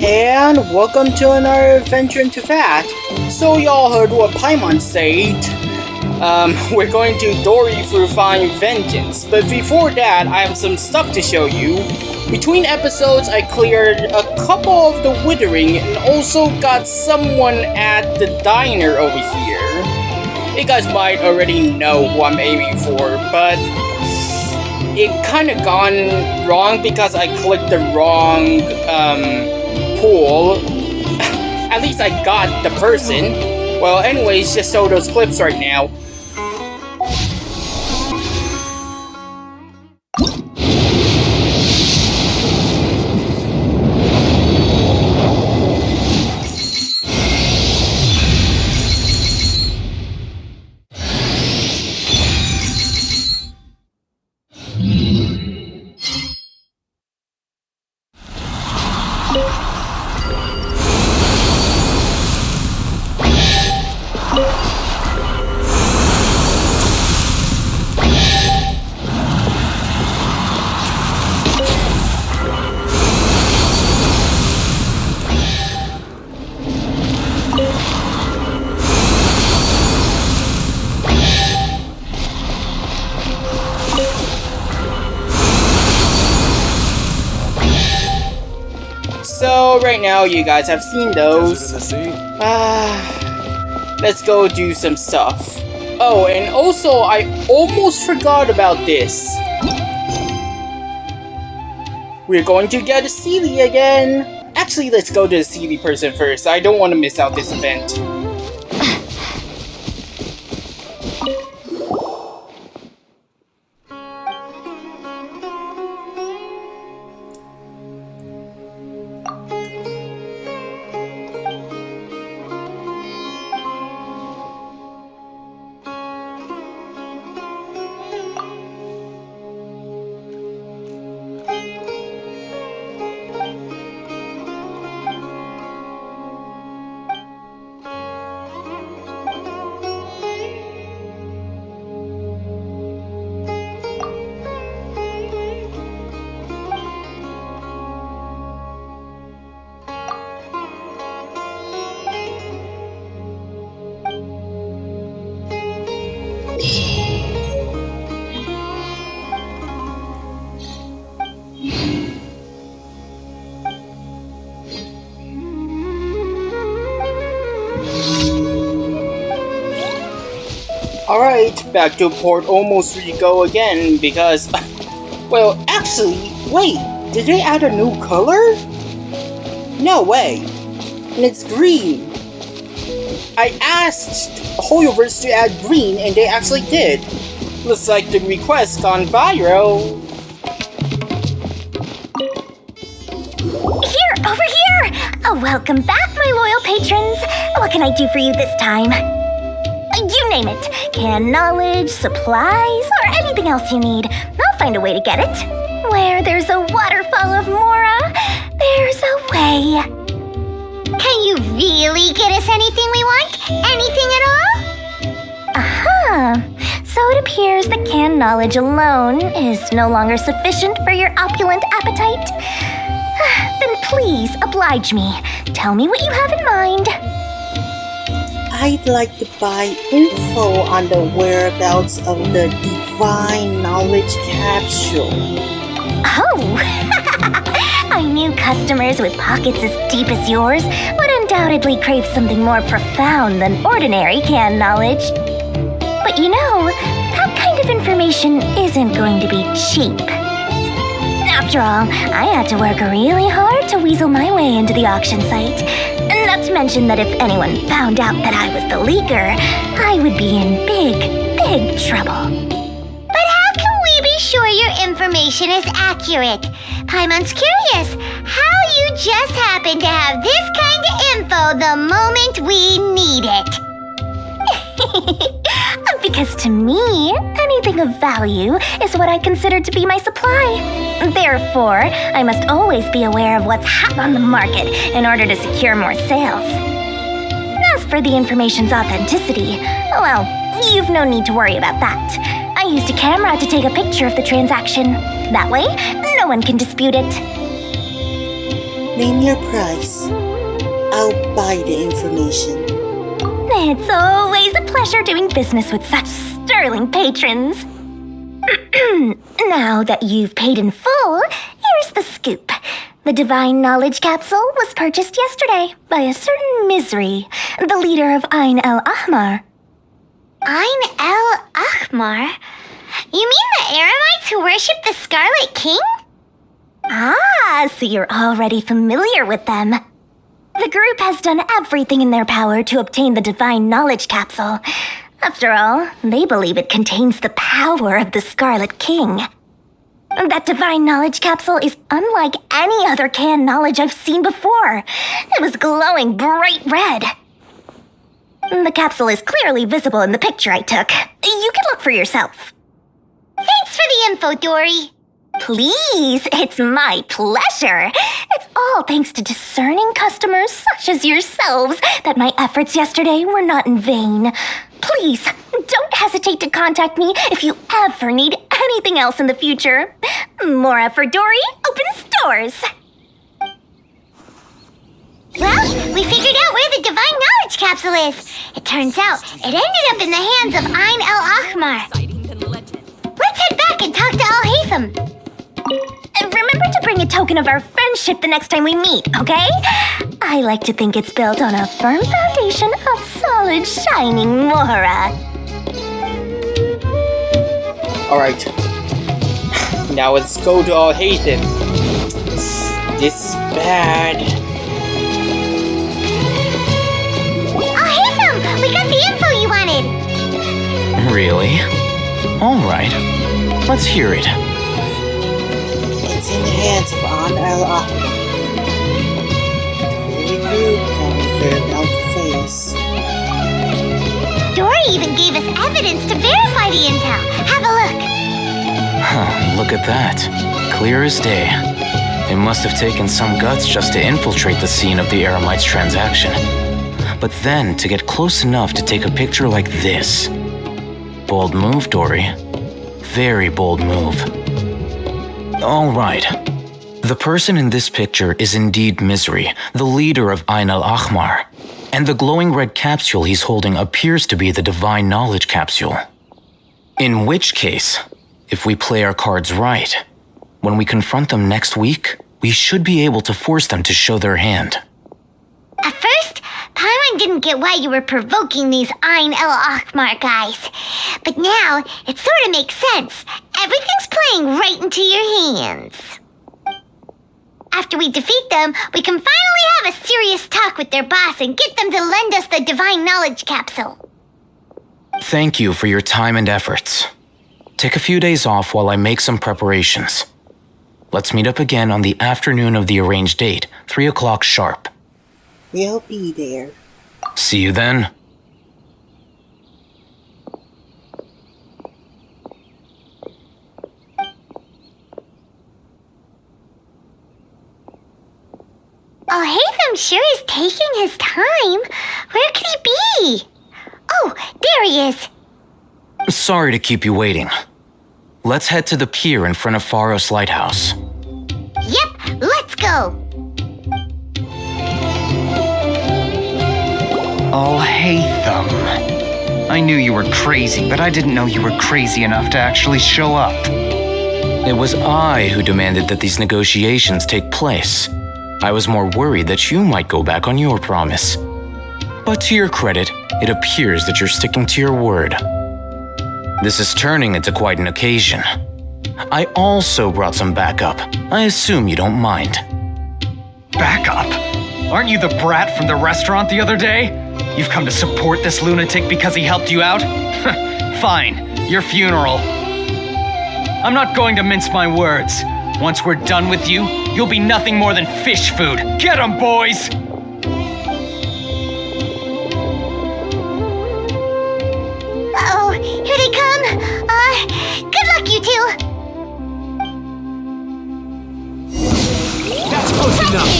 and welcome to another adventure into that. So y'all heard what Paimon said. We're going to Dori for Fine Vengeance, but before that, I have some stuff to show you. Between episodes, I cleared a couple of the Withering and also got someone at the diner over here. You guys might already know who I'm aiming for, but it kinda gone wrong because I clicked the wrong, pool. At least I got the person. Well, anyways, just show those clips right now. So right now you guys have seen those. Let's go do some stuff. Oh, and also I almost forgot about this. We're going to get a Seelie again. Actually, let's go to the Seelie person first. I don't want to miss out this event. Alright, back to Port Almost we go again because... Well, actually, wait, did they add a new color? No way. And it's green. I asked Hoyoverse to add green and they actually did. Looks like the request gone viral. Here, over here! Oh, welcome back, my loyal patrons. What can I do for you this time? You name it. Can knowledge, supplies, or anything else you need. I'll find a way to get it. Where there's a waterfall of Mora, there's a way. Can you really get us anything we want? Anything at all? Aha! So it appears that canned knowledge alone is no longer sufficient for your opulent appetite. Then please oblige me. Tell me what you have in mind. I'd like to buy info on the whereabouts of the Divine Knowledge Capsule. Oh! I knew customers with pockets as deep as yours would undoubtedly crave something more profound than ordinary canned knowledge. But you know, that kind of information isn't going to be cheap. After all, I had to work really hard to weasel my way into the auction site. Not to mention that if anyone found out that I was the leaker, I would be in big, big trouble. But how can we be sure your information is accurate? Paimon's curious how you just happen to have this kind of info the moment we need it. Because to me, anything of value is what I consider to be my supply. Therefore, I must always be aware of what's hot on the market in order to secure more sales. As for the information's authenticity, well, you've no need to worry about that. I used a camera to take a picture of the transaction. That way, no one can dispute it. Name your price. I'll buy the information. It's always a pleasure doing business with such sterling patrons. Now that you've paid in full, here's the scoop. The Divine Knowledge Capsule was purchased yesterday by a certain Misery, the leader of Ain el-Ahmar. Ain el-Ahmar? You mean the Eremites who worship the Scarlet King? Ah, so you're already familiar with them. The group has done everything in their power to obtain the Divine Knowledge Capsule. After all, they believe it contains the power of the Scarlet King. That Divine Knowledge Capsule is unlike any other canned knowledge I've seen before. It was glowing bright red. The capsule is clearly visible in the picture I took. You can look for yourself. Thanks for the info, Dori. Please, it's my pleasure. It's all thanks to discerning customers such as yourselves that my efforts yesterday were not in vain. Please, don't hesitate to contact me if you ever need anything else in the future. Mora for Dori opens doors. Well, we figured out where the Divine Knowledge Capsule is. It turns out it ended up in the hands of Ain el-Ahmar. Let's head back and talk to Al-Haytham. Remember to bring a token of our friendship the next time we meet, okay? I like to think it's built on a firm foundation of solid, shining Mora. Alright. Now let's go to Al-Haytham. This is bad. Al-Haytham, we got the info you wanted. Really? Alright. Let's hear it. It's in the hands of Ain el-Ahmar. Very good, very about the face. Dori even gave us evidence to verify the intel. Have a look. Look at that. Clear as day. It must have taken some guts just to infiltrate the scene of the Eremites' transaction. But then to get close enough to take a picture like this. Bold move, Dori. Very bold move. All right. The person in this picture is indeed Misery, the leader of Ain el-Ahmar. And the glowing red capsule he's holding appears to be the Divine Knowledge Capsule. In which case, if we play our cards right, when we confront them next week, we should be able to force them to show their hand. At first, Paimon didn't get why you were provoking these Ain el-Ahmar guys. But now, it sort of makes sense. Everything's playing right into your hands. After we defeat them, we can finally have a serious talk with their boss and get them to lend us the Divine Knowledge Capsule. Thank you for your time and efforts. Take a few days off while I make some preparations. Let's meet up again on the afternoon of the arranged date, 3 o'clock sharp. We'll be there. See you then. Al-Haytham sure is taking his time. Where could he be? Oh, there he is. Sorry to keep you waiting. Let's head to the pier in front of Pharos Lighthouse. Yep, let's go. Al-Haytham. I knew you were crazy, but I didn't know you were crazy enough to actually show up. It was I who demanded that these negotiations take place. I was more worried that you might go back on your promise. But to your credit, it appears that you're sticking to your word. This is turning into quite an occasion. I also brought some backup. I assume you don't mind. Backup? Aren't you the brat from the restaurant the other day? You've come to support this lunatic because he helped you out? Fine, your funeral. I'm not going to mince my words. Once we're done with you, you'll be nothing more than fish food. Get 'em, boys! Uh-oh, here they come. Good luck, you two. That's close enough.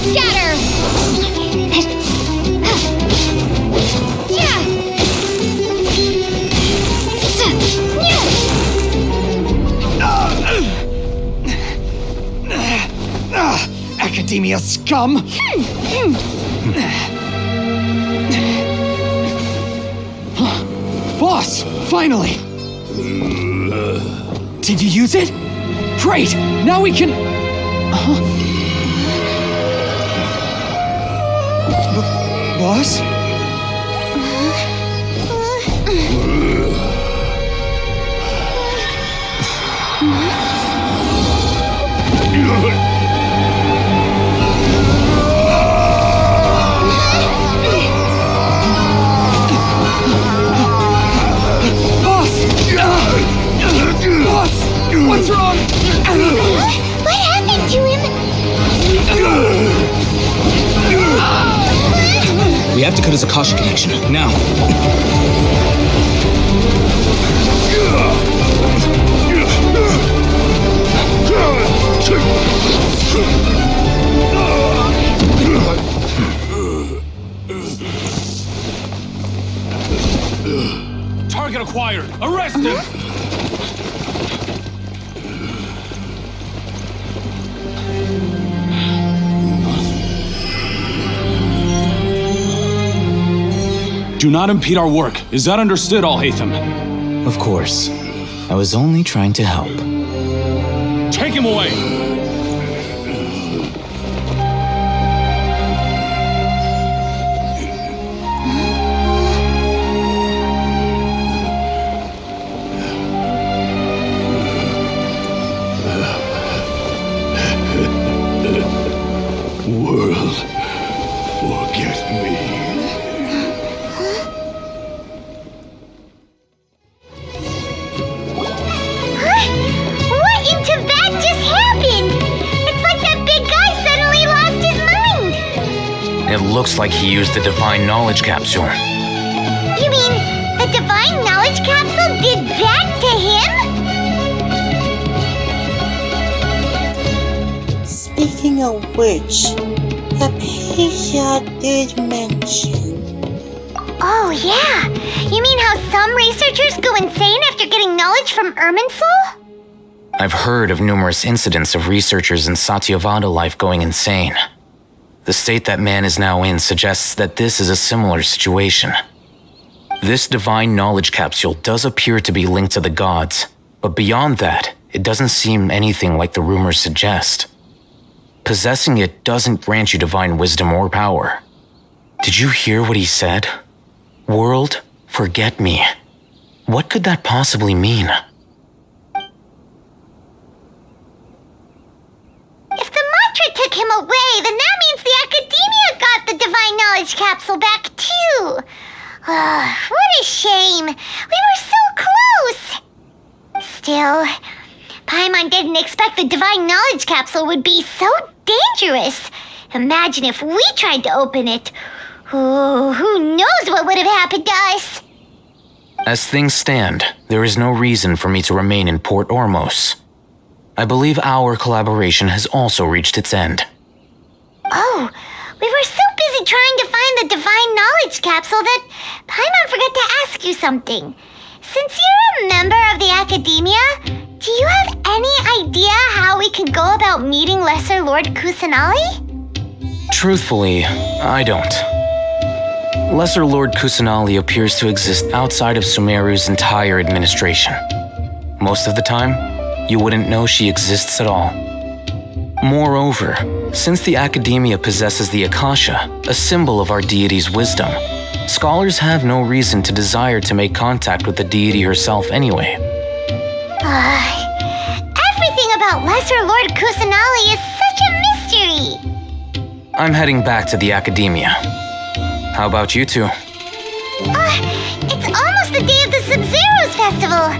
Scatter! Academia scum! Boss! Finally! Did you use it? Great! Now we can... Boss? Boss! What's wrong? What happened to him? We have to cut his Akasha connection, now. Target acquired! Arrest him! Do not impede our work. Is that understood, Al-Haytham? Of course. I was only trying to help. Take him away! World, forget me. What in Tibet just happened? It's like that big guy suddenly lost his mind. It looks like he used the Divine Knowledge Capsule. You mean the Divine Knowledge Capsule did that to him? Speaking of which, Hypatia did mention. Oh, yeah. You mean how some researchers go insane after getting knowledge from Irminsul? I've heard of numerous incidents of researchers in Satyavada life going insane. The state that man is now in suggests that this is a similar situation. This Divine Knowledge Capsule does appear to be linked to the gods, but beyond that, it doesn't seem anything like the rumors suggest. Possessing it doesn't grant you divine wisdom or power. Did you hear what he said? World, forget me. What could that possibly mean? If the mantra took him away, then that means the Academia got the Divine Knowledge Capsule back too. What a shame. We were so close. Still, Paimon didn't expect the Divine Knowledge Capsule would be so dangerous. Imagine if we tried to open it. Oh, who knows what would have happened to us? As things stand, there is no reason for me to remain in Port Ormos. I believe our collaboration has also reached its end. Oh, we were so busy trying to find the Divine Knowledge Capsule that Paimon forgot to ask you something. Since you're a member of the Academia, do you have any idea how we can go about meeting Lesser Lord Kusanali? Truthfully, I don't. Lesser Lord Kusanali appears to exist outside of Sumeru's entire administration. Most of the time, you wouldn't know she exists at all. Moreover, since the Academia possesses the Akasha, a symbol of our deity's wisdom, scholars have no reason to desire to make contact with the deity herself anyway. Everything about Lesser Lord Kusanali is such a mystery! I'm heading back to the Academia. How about you two? It's almost the day of the Sub-Zeros Festival.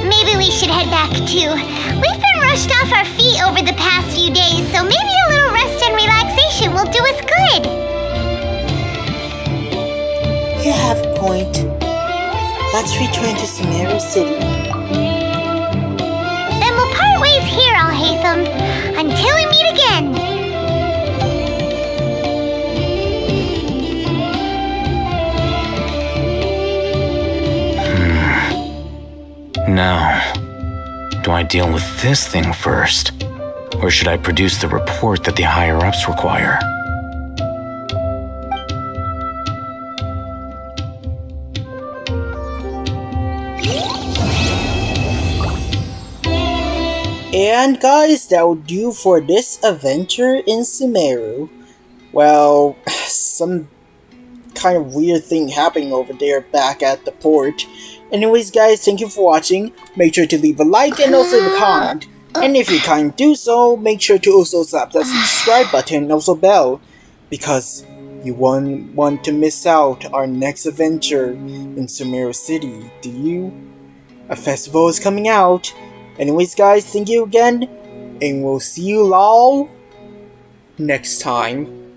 Maybe we should head back too. We've been rushed off our feet over the past few days, so maybe a little rest and relaxation will do us good. You have a point. Let's return to Sumeru City. Then we'll part ways here, Al-Haytham, until we meet again. Now, do I deal with this thing first? Or should I produce the report that the higher-ups require? And guys, that'll do for this adventure in Sumeru. Well, some kind of weird thing happening over there back at the port. Anyways guys, thank you for watching. Make sure to leave a like and also leave a comment. And if you can't do so, make sure to also slap that subscribe button and also bell. Because you won't want to miss out our next adventure in Sumeru City, do you? A festival is coming out. Anyways guys, thank you again. And we'll see you all next time.